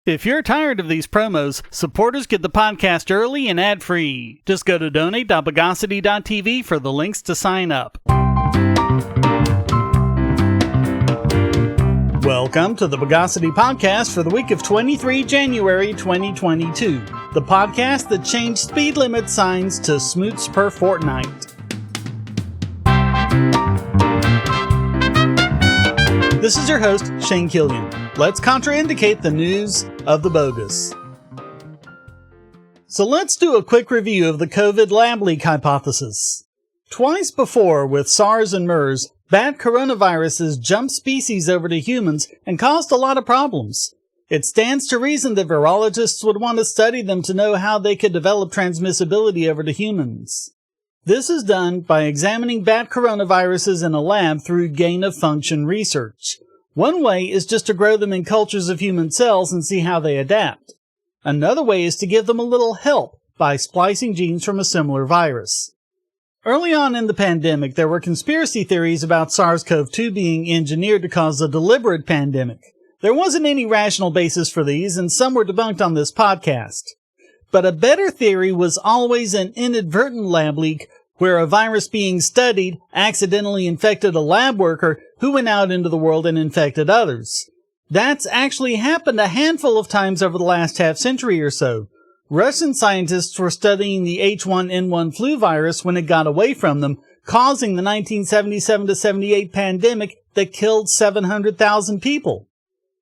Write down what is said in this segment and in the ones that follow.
If you're tired of these promos, supporters get the podcast early and ad-free. Just go to donate.bogosity.tv for the links to sign up. Welcome to the Bogosity Podcast for the week of 23 January 2022. The podcast that changed speed limit signs to smoots per fortnight. This is your host, Shane Killian. Let's contraindicate the news of the bogus. So let's do a quick review of the COVID lab leak hypothesis. Twice before, with SARS and MERS, bat coronaviruses jumped species over to humans and caused a lot of problems. It stands to reason that virologists would want to study them to know how they could develop transmissibility over to humans. This is done by examining bat coronaviruses in a lab through gain-of-function research. One way is just to grow them in cultures of human cells and see how they adapt. Another way is to give them a little help by splicing genes from a similar virus. Early on in the pandemic, there were conspiracy theories about SARS-CoV-2 being engineered to cause a deliberate pandemic. There wasn't any rational basis for these, and some were debunked on this podcast. But a better theory was always an inadvertent lab leak where a virus being studied accidentally infected a lab worker who went out into the world and infected others. That's actually happened a handful of times over the last half-century or so. Russian scientists were studying the H1N1 flu virus when it got away from them, causing the 1977-78 pandemic that killed 700,000 people.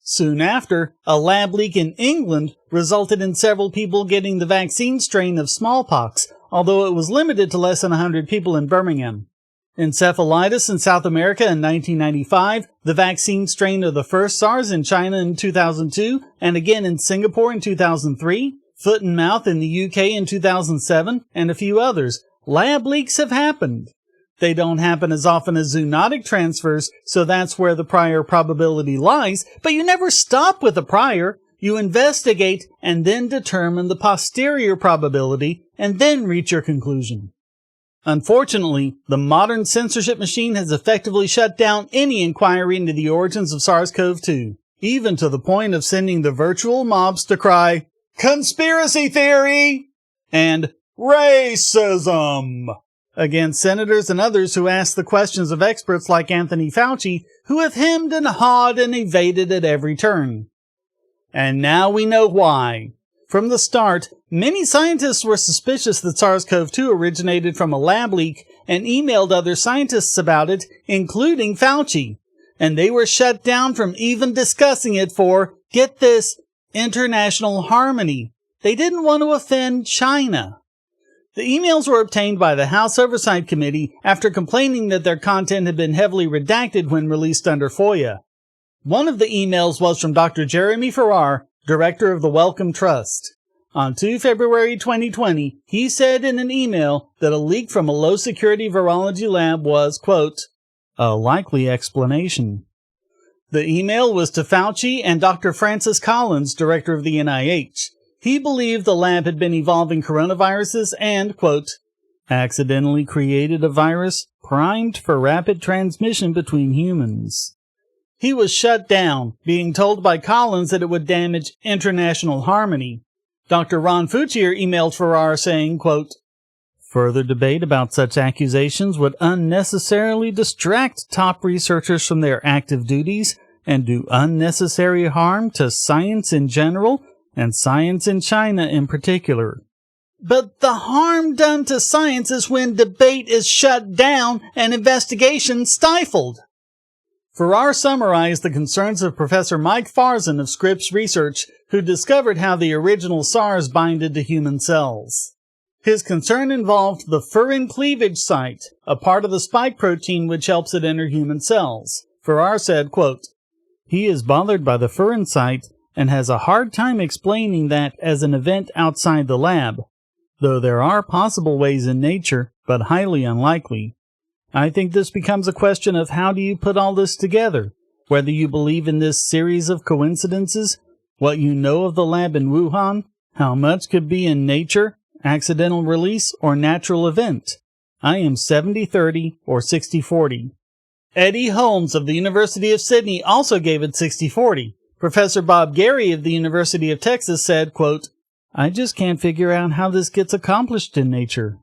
Soon after, a lab leak in England resulted in several people getting the vaccine strain of smallpox, although it was limited to less than 100 people in Birmingham. Encephalitis in South America in 1995, the vaccine strain of the first SARS in China in 2002, and again in Singapore in 2003, foot and mouth in the UK in 2007, and a few others. Lab leaks have happened. They don't happen as often as zoonotic transfers, so that's where the prior probability lies, but you never stop with the prior. You investigate and then determine the posterior probability and then reach your conclusion. Unfortunately, the modern censorship machine has effectively shut down any inquiry into the origins of SARS-CoV-2, even to the point of sending the virtual mobs to cry, "Conspiracy theory!" and "Racism!" against senators and others who ask the questions of experts like Anthony Fauci, who have hemmed and hawed and evaded at every turn. And now we know why. From the start, many scientists were suspicious that SARS-CoV-2 originated from a lab leak and emailed other scientists about it, including Fauci. And they were shut down from even discussing it for, get this, international harmony. They didn't want to offend China. The emails were obtained by the House Oversight Committee after complaining that their content had been heavily redacted when released under FOIA. One of the emails was from Dr. Jeremy Farrar, director of the Wellcome Trust. On 2 February 2020, he said in an email that a leak from a low-security virology lab was, quote, a likely explanation. The email was to Fauci and Dr. Francis Collins, director of the NIH. He believed the lab had been evolving coronaviruses and, quote, accidentally created a virus primed for rapid transmission between humans. He was shut down, being told by Collins that it would damage international harmony. Dr. Ron Fouchier emailed Farrar saying, quote, further debate about such accusations would unnecessarily distract top researchers from their active duties and do unnecessary harm to science in general and science in China in particular. But the harm done to science is when debate is shut down and investigation stifled. Farrar summarized the concerns of Professor Mike Farzan of Scripps Research, who discovered how the original SARS binded to human cells. His concern involved the furin cleavage site, a part of the spike protein which helps it enter human cells. Farrar said, quote, he is bothered by the furin site and has a hard time explaining that as an event outside the lab, though there are possible ways in nature, but highly unlikely. I think this becomes a question of how do you put all this together, whether you believe in this series of coincidences, what you know of the lab in Wuhan, how much could be in nature, accidental release, or natural event. I am 70-30 or 60-40. Eddie Holmes of the University of Sydney also gave it 60-40. Professor Bob Gary of the University of Texas said, quote, "I just can't figure out how this gets accomplished in nature."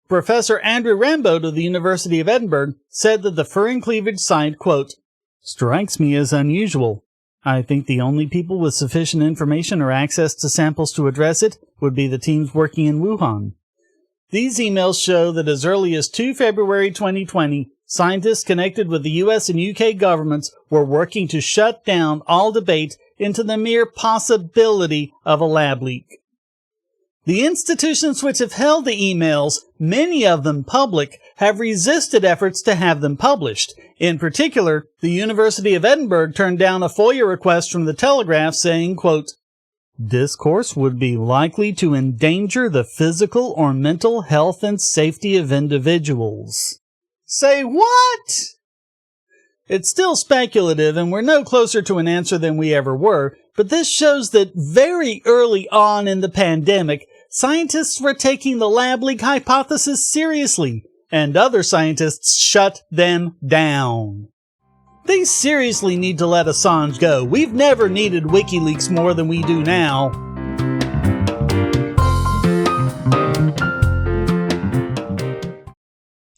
Professor Andrew Rambold of the University of Edinburgh said that the furring cleavage site, quote, "strikes me as unusual. I think the only people with sufficient information or access to samples to address it would be the teams working in Wuhan." These emails show that as early as 2 February 2020, scientists connected with the US and UK governments were working to shut down all debate into the mere possibility of a lab leak. The institutions which have held the emails, many of them public, have resisted efforts to have them published. In particular, the University of Edinburgh turned down a FOIA request from the Telegraph saying, quote, "Discourse would be likely to endanger the physical or mental health and safety of individuals." Say what? It's still speculative, and we're no closer to an answer than we ever were, but this shows that very early on in the pandemic, scientists were taking the lab leak hypothesis seriously, and other scientists shut them down. They seriously need to let Assange go. We've never needed WikiLeaks more than we do now.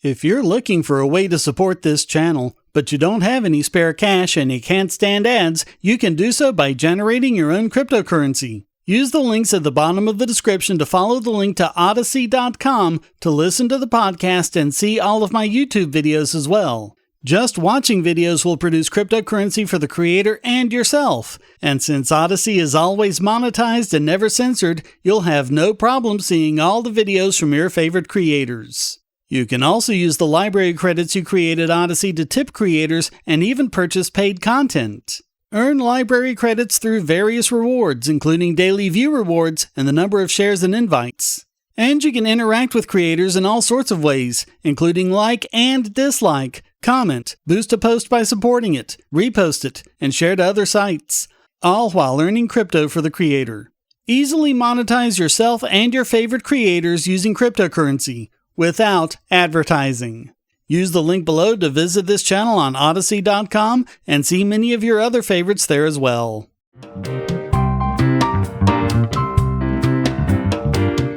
If you're looking for a way to support this channel, but you don't have any spare cash and you can't stand ads, you can do so by generating your own cryptocurrency. Use the links at the bottom of the description to follow the link to Odyssey.com to listen to the podcast and see all of my YouTube videos as well. Just watching videos will produce cryptocurrency for the creator and yourself. And since Odyssey is always monetized and never censored, you'll have no problem seeing all the videos from your favorite creators. You can also use the library credits you created Odyssey to tip creators and even purchase paid content. Earn library credits through various rewards, including daily view rewards and the number of shares and invites. And you can interact with creators in all sorts of ways, including like and dislike, comment, boost a post by supporting it, repost it, and share to other sites, all while earning crypto for the creator. Easily monetize yourself and your favorite creators using cryptocurrency, without advertising. Use the link below to visit this channel on Odyssey.com and see many of your other favorites there as well.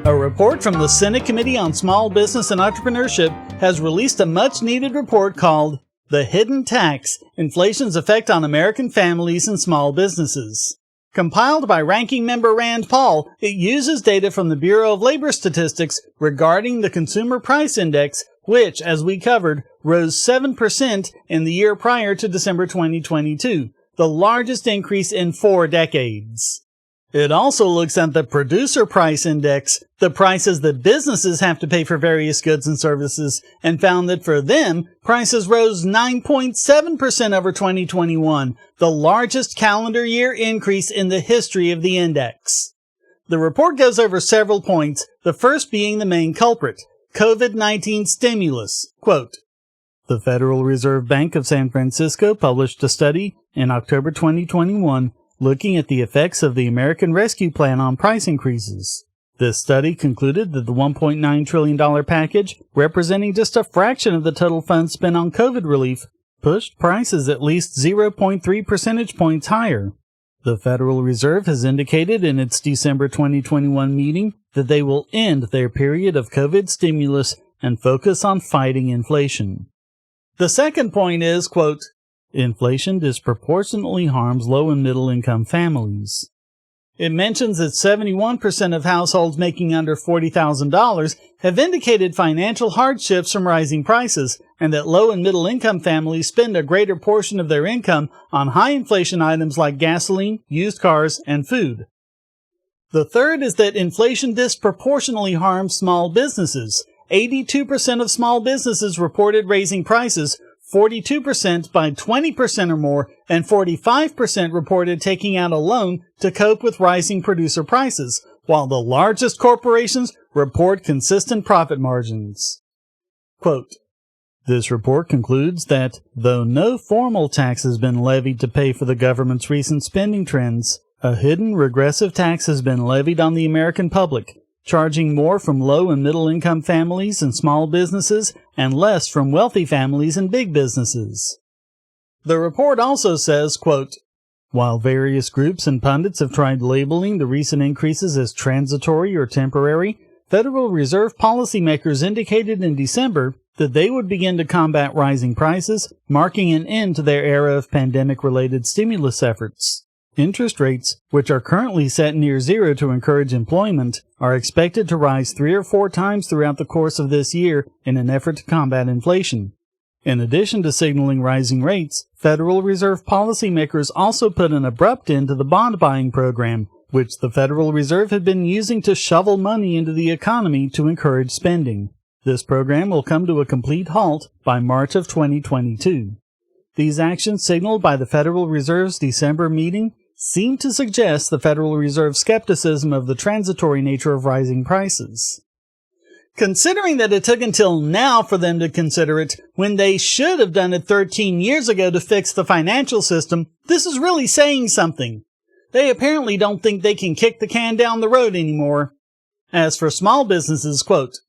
A report from the Senate Committee on Small Business and Entrepreneurship has released a much-needed report called The Hidden Tax: Inflation's Effect on American Families and Small Businesses. Compiled by Ranking Member Rand Paul, it uses data from the Bureau of Labor Statistics regarding the Consumer Price Index, which, as we covered, rose 7% in the year prior to December 2022, the largest increase in 4 decades. It also looks at the Producer Price Index, the prices that businesses have to pay for various goods and services, and found that for them, prices rose 9.7% over 2021, the largest calendar year increase in the history of the index. The report goes over several points, the first being the main culprit, COVID-19 stimulus. Quote, "The Federal Reserve Bank of San Francisco published a study in October 2021 looking at the effects of the American Rescue Plan on price increases. This study concluded that the $1.9 trillion package, representing just a fraction of the total funds spent on COVID relief, pushed prices at least 0.3 percentage points higher. The Federal Reserve has indicated in its December 2021 meeting that they will end their period of COVID stimulus and focus on fighting inflation." The second point is, quote, "Inflation disproportionately harms low and middle income families." It mentions that 71% of households making under $40,000 have indicated financial hardships from rising prices, and that low and middle income families spend a greater portion of their income on high inflation items like gasoline, used cars, and food. The third is that inflation disproportionately harms small businesses. 82% of small businesses reported raising prices, 42% by 20% or more, and 45% reported taking out a loan to cope with rising producer prices, while the largest corporations report consistent profit margins. Quote, "This report concludes that, though no formal tax has been levied to pay for the government's recent spending trends, a hidden regressive tax has been levied on the American public, charging more from low and middle income families and small businesses and less from wealthy families and big businesses." The report also says, quote, While various groups and pundits have tried labeling the recent increases as transitory or temporary, Federal Reserve policymakers indicated in December that they would begin to combat rising prices, marking an end to their era of pandemic-related stimulus efforts. Interest rates, which are currently set near zero to encourage employment, are expected to rise 3 or 4 times throughout the course of this year in an effort to combat inflation. In addition to signaling rising rates, Federal Reserve policymakers also put an abrupt end to the bond buying program, which the Federal Reserve had been using to shovel money into the economy to encourage spending. This program will come to a complete halt by March of 2022. These actions signaled by the Federal Reserve's December meeting seem to suggest the Federal Reserve's skepticism of the transitory nature of rising prices. Considering that it took until now for them to consider it, when they should have done it 13 years ago to fix the financial system, this is really saying something. They apparently don't think they can kick the can down the road anymore. As for small businesses, quote,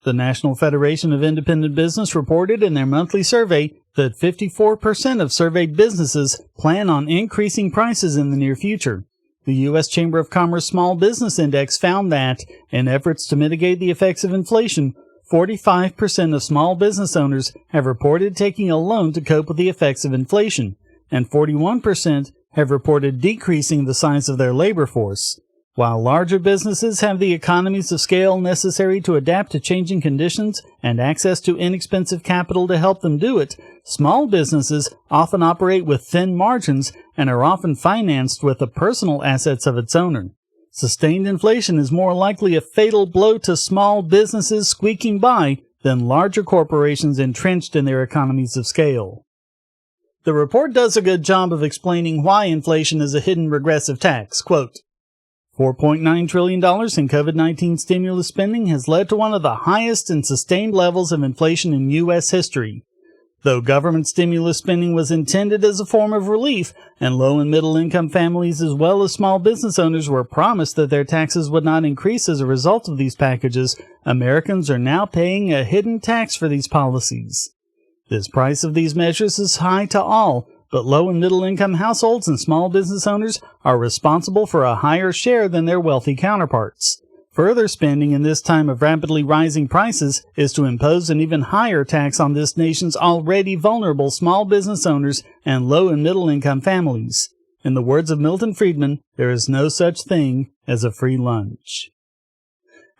the National Federation of Independent Business reported in their monthly survey that 54% of surveyed businesses plan on increasing prices in the near future. The U.S. Chamber of Commerce Small Business Index found that, in efforts to mitigate the effects of inflation, 45% of small business owners have reported taking a loan to cope with the effects of inflation, and 41% have reported decreasing the size of their labor force. While larger businesses have the economies of scale necessary to adapt to changing conditions and access to inexpensive capital to help them do it, small businesses often operate with thin margins and are often financed with the personal assets of its owner. Sustained inflation is more likely a fatal blow to small businesses squeaking by than larger corporations entrenched in their economies of scale. The report does a good job of explaining why inflation is a hidden regressive tax. Quote, $4.9 trillion in COVID-19 stimulus spending has led to one of the highest and sustained levels of inflation in U.S. history. Though government stimulus spending was intended as a form of relief, and low and middle income families as well as small business owners were promised that their taxes would not increase as a result of these packages, Americans are now paying a hidden tax for these policies. This price of these measures is high to all, but low and middle income households and small business owners are responsible for a higher share than their wealthy counterparts. Further spending in this time of rapidly rising prices is to impose an even higher tax on this nation's already vulnerable small business owners and low and middle income families. In the words of Milton Friedman, there is no such thing as a free lunch.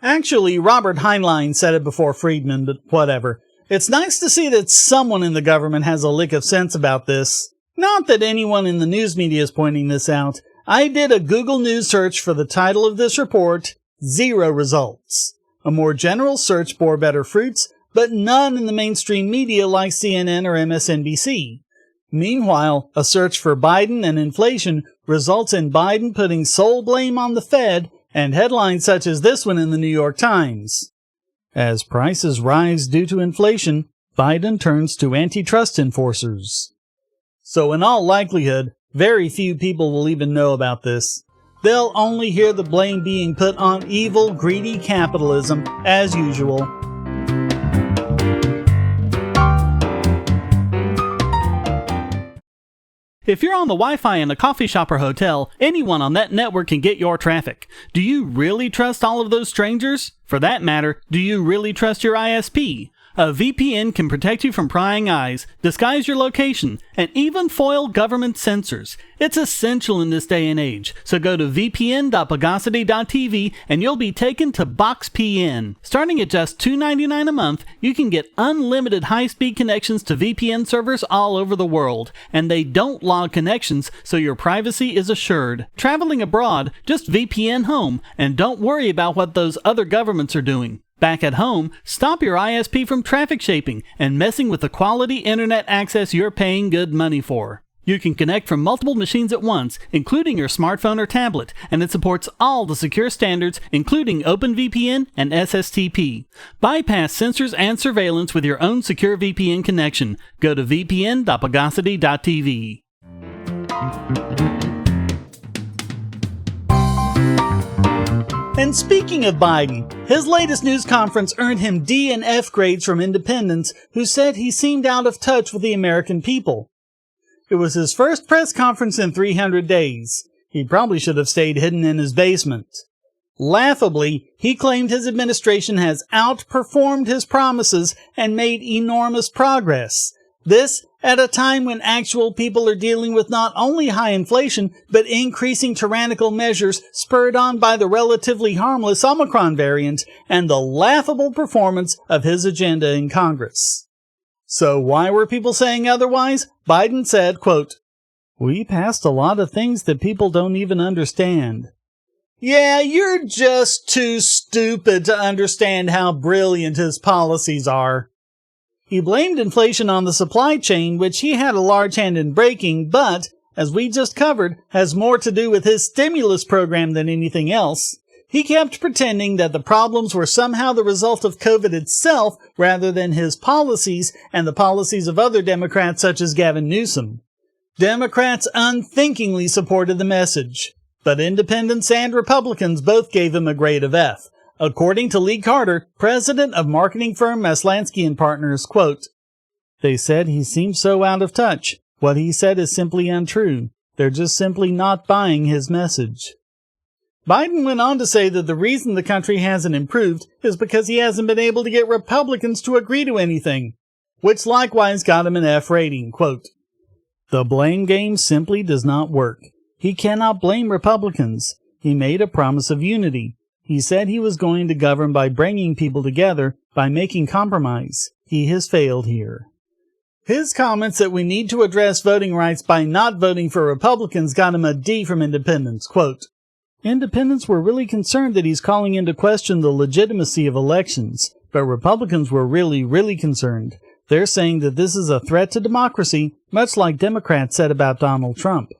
Actually, Robert Heinlein said it before Friedman, but whatever. It's nice to see that someone in the government has a lick of sense about this. Not that anyone in the news media is pointing this out. I did a Google News search for the title of this report, 0 results. A more general search bore better fruits, but none in the mainstream media like CNN or MSNBC. Meanwhile, a search for Biden and inflation results in Biden putting sole blame on the Fed and headlines such as this one in the New York Times. As prices rise due to inflation, Biden turns to antitrust enforcers. So in all likelihood, very few people will even know about this. They'll only hear the blame being put on evil, greedy capitalism, as usual. If you're on the Wi-Fi in a coffee shop or hotel, anyone on that network can get your traffic. Do you really trust all of those strangers? For that matter, do you really trust your ISP? A VPN can protect you from prying eyes, disguise your location, and even foil government censors. It's essential in this day and age, so go to vpn.bogosity.tv and you'll be taken to BoxPN. Starting at just $2.99 a month, you can get unlimited high-speed connections to VPN servers all over the world, and they don't log connections, so your privacy is assured. Traveling abroad, just VPN home, and don't worry about what those other governments are doing. Back at home, stop your ISP from traffic shaping and messing with the quality internet access you're paying good money for. You can connect from multiple machines at once, including your smartphone or tablet, and it supports all the secure standards, including OpenVPN and SSTP. Bypass censors and surveillance with your own secure VPN connection. Go to vpn.bogosity.tv. And speaking of Biden, his latest news conference earned him D and F grades from independents who said he seemed out of touch with the American people. It was his first press conference in 300 days. He probably should have stayed hidden in his basement. Laughably, he claimed his administration has outperformed his promises and made enormous progress. This at a time when actual people are dealing with not only high inflation, but increasing tyrannical measures spurred on by the relatively harmless Omicron variant and the laughable performance of his agenda in Congress. So why were people saying otherwise? Biden said, quote, "We passed a lot of things that people don't even understand." Yeah, you're just too stupid to understand how brilliant his policies are. He blamed inflation on the supply chain, which he had a large hand in breaking, but, as we just covered, has more to do with his stimulus program than anything else. He kept pretending that the problems were somehow the result of COVID itself rather than his policies and the policies of other Democrats such as Gavin Newsom. Democrats unthinkingly supported the message, but independents and Republicans both gave him a grade of F. According to Lee Carter, president of marketing firm Maslansky & Partners, quote, "They said he seems so out of touch. What he said is simply untrue. They're just simply not buying his message." Biden went on to say that the reason the country hasn't improved is because he hasn't been able to get Republicans to agree to anything, which likewise got him an F rating, quote, "The blame game simply does not work. He cannot blame Republicans. He made a promise of unity. He said he was going to govern by bringing people together, by making compromise. He has failed here." His comments that we need to address voting rights by not voting for Republicans got him a D from independents, quote, "Independents were really concerned that he's calling into question the legitimacy of elections, but Republicans were really concerned. They're saying that this is a threat to democracy, much like Democrats said about Donald Trump."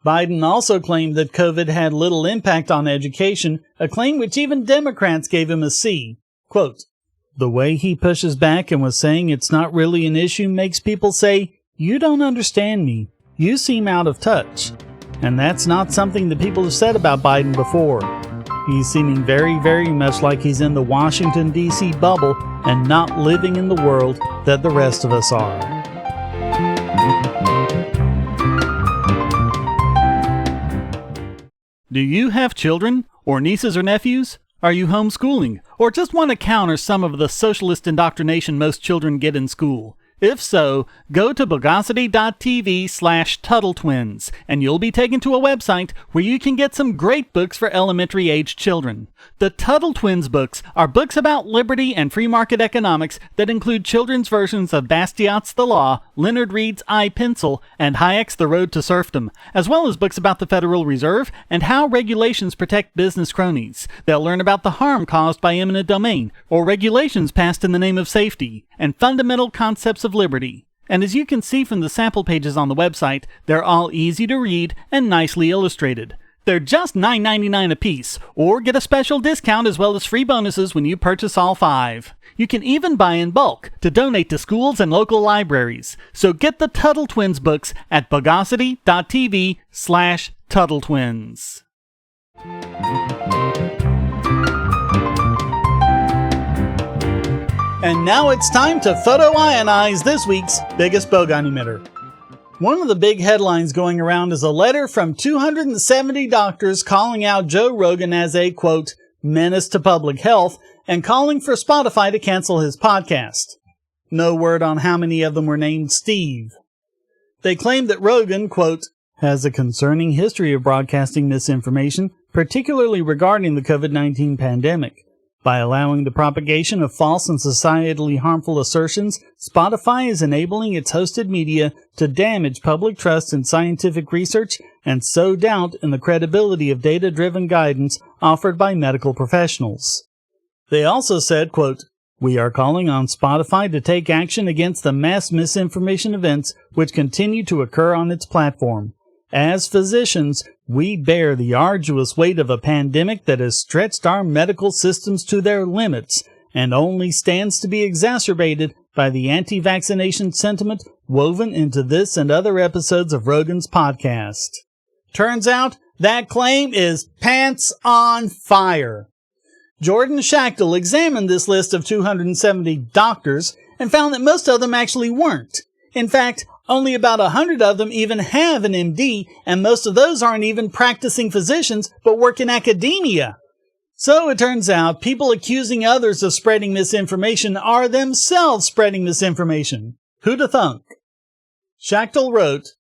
Biden also claimed that COVID had little impact on education, a claim which even Democrats gave him a C. Quote, "The way he pushes back and was saying it's not really an issue makes people say, 'You don't understand me. You seem out of touch.' And that's not something that people have said about Biden before. He's seeming very much like he's in the Washington, D.C. bubble and not living in the world that the rest of us are." Do you have children, or nieces or nephews? Are you homeschooling, or just want to counter some of the socialist indoctrination most children get in school? If so, go to Bogosity.tv/TuttleTwins, and you'll be taken to a website where you can get some great books for elementary-age children. The Tuttle Twins books are books about liberty and free market economics that include children's versions of Bastiat's The Law, Leonard Read's I, Pencil, and Hayek's The Road to Serfdom, as well as books about the Federal Reserve and how regulations protect business cronies. They'll learn about the harm caused by eminent domain, or regulations passed in the name of safety, and fundamental concepts of liberty. And as you can see from the sample pages on the website, they're all easy to read and nicely illustrated. They're just $9.99 a piece, or get a special discount as well as free bonuses when you purchase all 5. You can even buy in bulk to donate to schools and local libraries. So get the Tuttle Twins books at Bogosity.tv/TuttleTwins. And now it's time to photo-ionize this week's biggest Bogon Emitter. One of the big headlines going around is a letter from 270 doctors calling out Joe Rogan as a, quote, menace to public health, and calling for Spotify to cancel his podcast. No word on how many of them were named Steve. They claim that Rogan, quote, has a concerning history of broadcasting misinformation, particularly regarding the COVID-19 pandemic. By allowing the propagation of false and societally harmful assertions, Spotify is enabling its hosted media to damage public trust in scientific research and sow doubt in the credibility of data-driven guidance offered by medical professionals. They also said, quote, we are calling on Spotify to take action against the mass misinformation events which continue to occur on its platform. As physicians, we bear the arduous weight of a pandemic that has stretched our medical systems to their limits and only stands to be exacerbated by the anti-vaccination sentiment woven into this and other episodes of Rogan's podcast. Turns out that claim is pants on fire. Jordan Schachtel examined this list of 270 doctors and found that most of them actually weren't. In fact, Only about 100 of them even have an MD, and most of those aren't even practicing physicians, but work in academia. So it turns out people accusing others of spreading misinformation are themselves spreading misinformation. Who'da thunk? Schachtel wrote,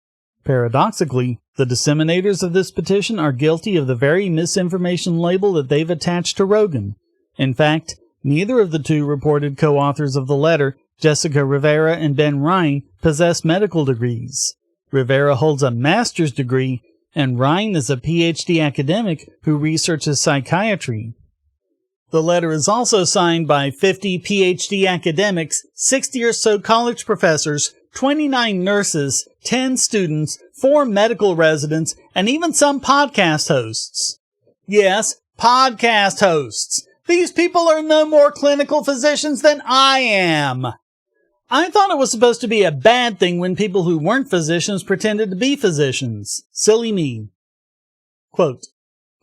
"Paradoxically, the disseminators of this petition are guilty of the very misinformation label that they've attached to Rogan. In fact, neither of the two reported co-authors of the letter, Jessica Rivera and Ben Ryan, possess medical degrees. Rivera holds a master's degree, and Ryan is a PhD academic who researches psychiatry." The letter is also signed by 50 PhD academics, 60 or so college professors, 29 nurses, 10 students, 4 medical residents, and even some podcast hosts. Yes, podcast hosts. These people are no more clinical physicians than I am. I thought it was supposed to be a bad thing when people who weren't physicians pretended to be physicians. Silly me. Quote,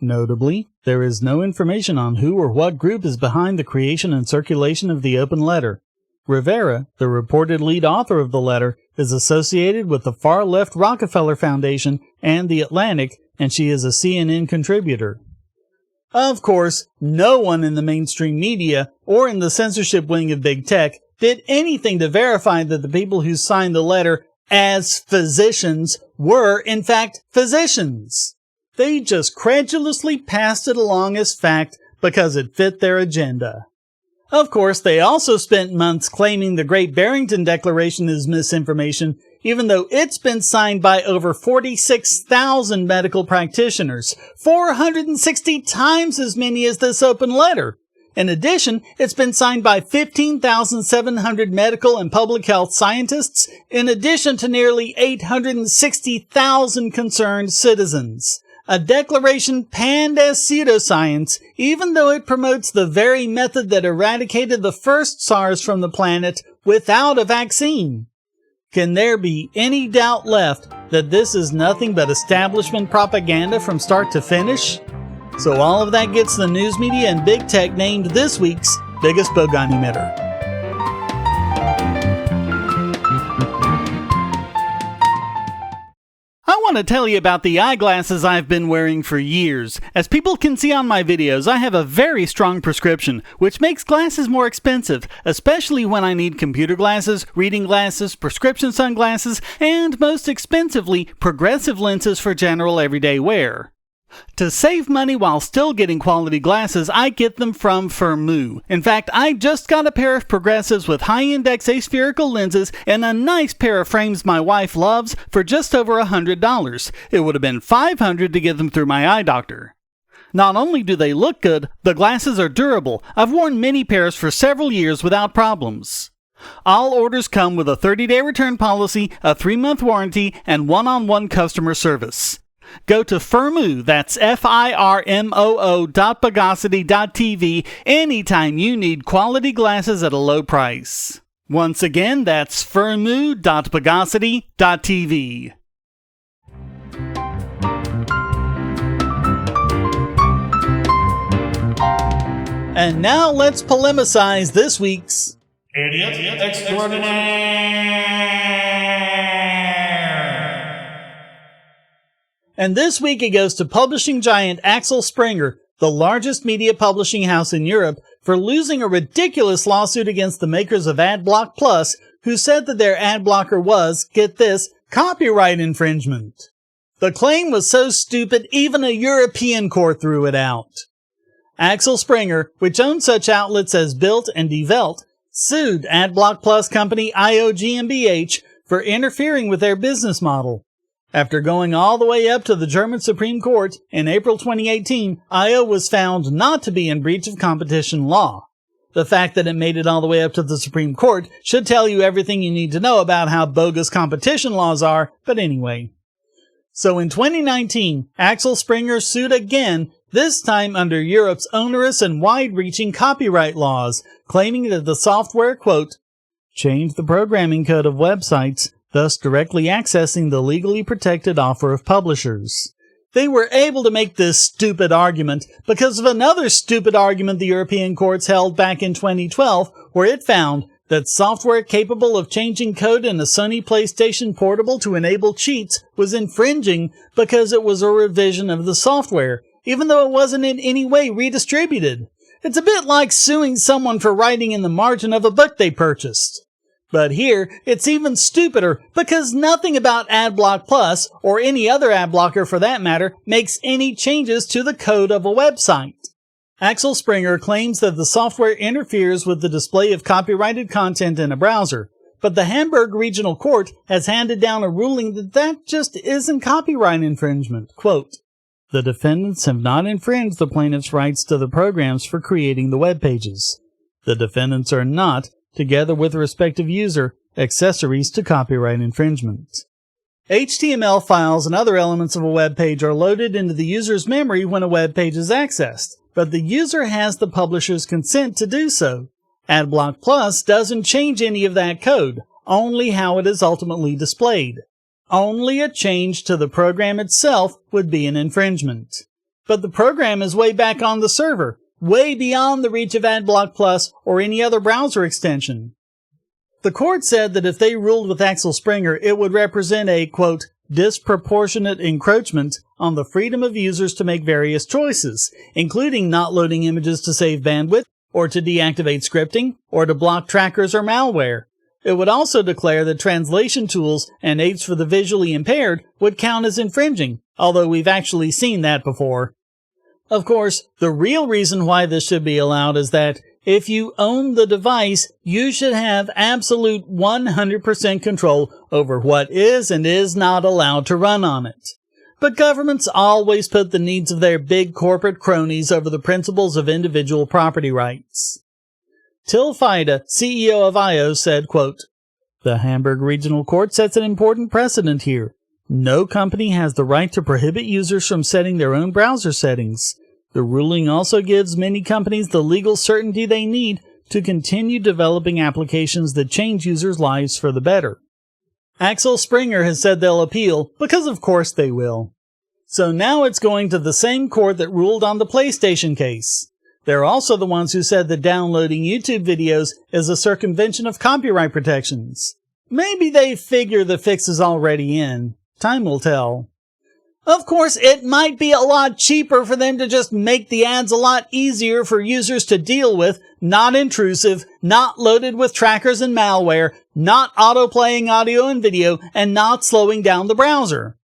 "Notably, there is no information on who or what group is behind the creation and circulation of the open letter. Rivera, the reported lead author of the letter, is associated with the far-left Rockefeller Foundation and The Atlantic, and she is a CNN contributor." Of course, no one in the mainstream media or in the censorship wing of big tech did anything to verify that the people who signed the letter as physicians were, in fact, physicians. They just credulously passed it along as fact because it fit their agenda. Of course, they also spent months claiming the Great Barrington Declaration is misinformation, even though it's been signed by over 46,000 medical practitioners, 460 times as many as this open letter. In addition, it's been signed by 15,700 medical and public health scientists, in addition to nearly 860,000 concerned citizens. A declaration panned as pseudoscience, even though it promotes the very method that eradicated the first SARS from the planet without a vaccine. Can there be any doubt left that this is nothing but establishment propaganda from start to finish? So all of that gets the news media and big tech named this week's biggest Bogon Emitter. I want to tell you about the eyeglasses I've been wearing for years. As people can see on my videos, I have a very strong prescription, which makes glasses more expensive, especially when I need computer glasses, reading glasses, prescription sunglasses, and most expensively, progressive lenses for general everyday wear. To save money while still getting quality glasses, I get them from Firmoo. In fact, I just got a pair of progressives with high-index aspherical lenses and a nice pair of frames my wife loves for just over $100. It would have been $500 to get them through my eye doctor. Not only do they look good, the glasses are durable. I've worn many pairs for several years without problems. All orders come with a 30-day return policy, a 3-month warranty, and one-on-one customer service. Go to Firmoo, that's FIRMOO.Bogosity.tv anytime you need quality glasses at a low price. Once again, that's Firmoo.Bogosity.tv. And now let's polemicize this week's Idiot Extraordinaire. And this week it goes to publishing giant Axel Springer, the largest media publishing house in Europe, for losing a ridiculous lawsuit against the makers of AdBlock Plus, who said that their ad blocker was, get this, copyright infringement. The claim was so stupid even a European court threw it out. Axel Springer, which owns such outlets as Bild and Die Welt, sued AdBlock Plus company IO GmbH for interfering with their business model. After going all the way up to the German Supreme Court, in April 2018, IO was found not to be in breach of competition law. The fact that it made it all the way up to the Supreme Court should tell you everything you need to know about how bogus competition laws are, but anyway. So in 2019, Axel Springer sued again, this time under Europe's onerous and wide-reaching copyright laws, claiming that the software, quote, changed the programming code of websites, thus directly accessing the legally protected offer of publishers. They were able to make this stupid argument because of another stupid argument the European courts held back in 2012, where it found that software capable of changing code in a Sony PlayStation Portable to enable cheats was infringing because it was a revision of the software, even though it wasn't in any way redistributed. It's a bit like suing someone for writing in the margin of a book they purchased. But here, it's even stupider because nothing about AdBlock Plus, or any other ad blocker for that matter, makes any changes to the code of a website. Axel Springer claims that the software interferes with the display of copyrighted content in a browser, but the Hamburg Regional Court has handed down a ruling that just isn't copyright infringement. Quote, "The defendants have not infringed the plaintiff's rights to the programs for creating the web pages. The defendants are not, together with the respective user, accessories to copyright infringement." HTML files and other elements of a web page are loaded into the user's memory when a web page is accessed, but the user has the publisher's consent to do so. AdBlock Plus doesn't change any of that code, only how it is ultimately displayed. Only a change to the program itself would be an infringement. But the program is way back on the server, way beyond the reach of AdBlock Plus or any other browser extension. The court said that if they ruled with Axel Springer, it would represent a, quote, disproportionate encroachment on the freedom of users to make various choices, including not loading images to save bandwidth, or to deactivate scripting, or to block trackers or malware. It would also declare that translation tools and aids for the visually impaired would count as infringing, although we've actually seen that before. Of course, the real reason why this should be allowed is that if you own the device, you should have absolute 100% control over what is and is not allowed to run on it. But governments always put the needs of their big corporate cronies over the principles of individual property rights. Till Fida, CEO of IO, said, quote, "The Hamburg Regional Court sets an important precedent here. No company has the right to prohibit users from setting their own browser settings. The ruling also gives many companies the legal certainty they need to continue developing applications that change users' lives for the better." Axel Springer has said they'll appeal, because of course they will. So now it's going to the same court that ruled on the PlayStation case. They're also the ones who said that downloading YouTube videos is a circumvention of copyright protections. Maybe they figure the fix is already in. Time will tell. Of course, it might be a lot cheaper for them to just make the ads a lot easier for users to deal with, not intrusive, not loaded with trackers and malware, not auto-playing audio and video, and not slowing down the browser.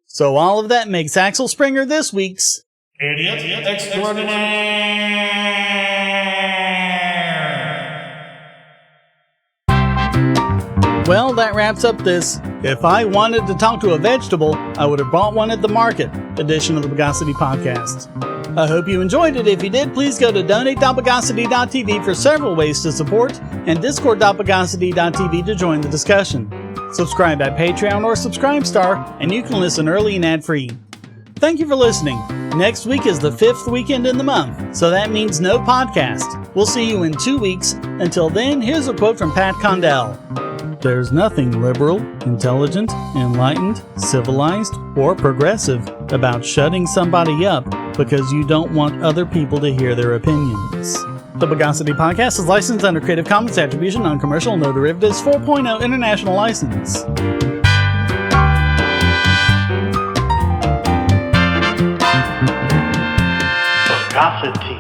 So all of that makes Axel Springer this week's Idiot Extraordinaire. Well, that wraps up this "If I Wanted to Talk to a Vegetable, I Would Have Bought One at the Market" edition of the Bogosity podcast. I hope you enjoyed it. If you did, please go to donate.bogosity.tv for several ways to support, and discord.bogosity.tv to join the discussion. Subscribe at Patreon or Subscribestar, and you can listen early and ad-free. Thank you for listening. Next week is the 5th weekend in the month, so that means no podcast. We'll see you in 2 weeks. Until then, here's a quote from Pat Condell. "There's nothing liberal, intelligent, enlightened, civilized, or progressive about shutting somebody up because you don't want other people to hear their opinions." The Bogosity podcast is licensed under Creative Commons Attribution Non-Commercial No Derivatives 4.0 International License. Bogosity.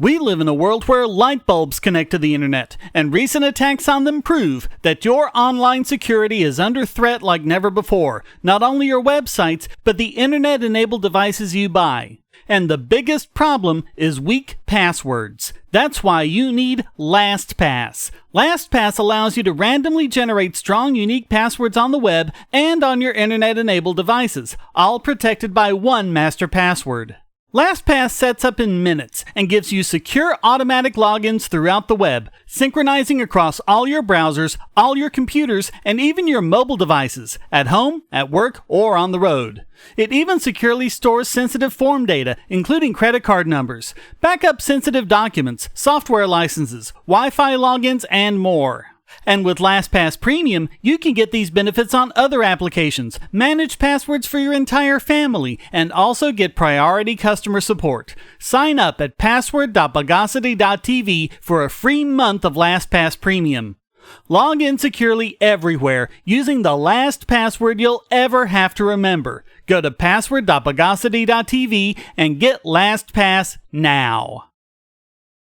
We live in a world where light bulbs connect to the internet, and recent attacks on them prove that your online security is under threat like never before. Not only your websites, but the internet-enabled devices you buy. And the biggest problem is weak passwords. That's why you need LastPass. LastPass allows you to randomly generate strong, unique passwords on the web and on your internet-enabled devices, all protected by one master password. LastPass sets up in minutes and gives you secure automatic logins throughout the web, synchronizing across all your browsers, all your computers, and even your mobile devices, at home, at work, or on the road. It even securely stores sensitive form data, including credit card numbers, backup sensitive documents, software licenses, Wi-Fi logins, and more. And with LastPass Premium, you can get these benefits on other applications, manage passwords for your entire family, and also get priority customer support. Sign up at password.bogosity.tv for a free month of LastPass Premium. Log in securely everywhere using the last password you'll ever have to remember. Go to password.bogosity.tv and get LastPass now.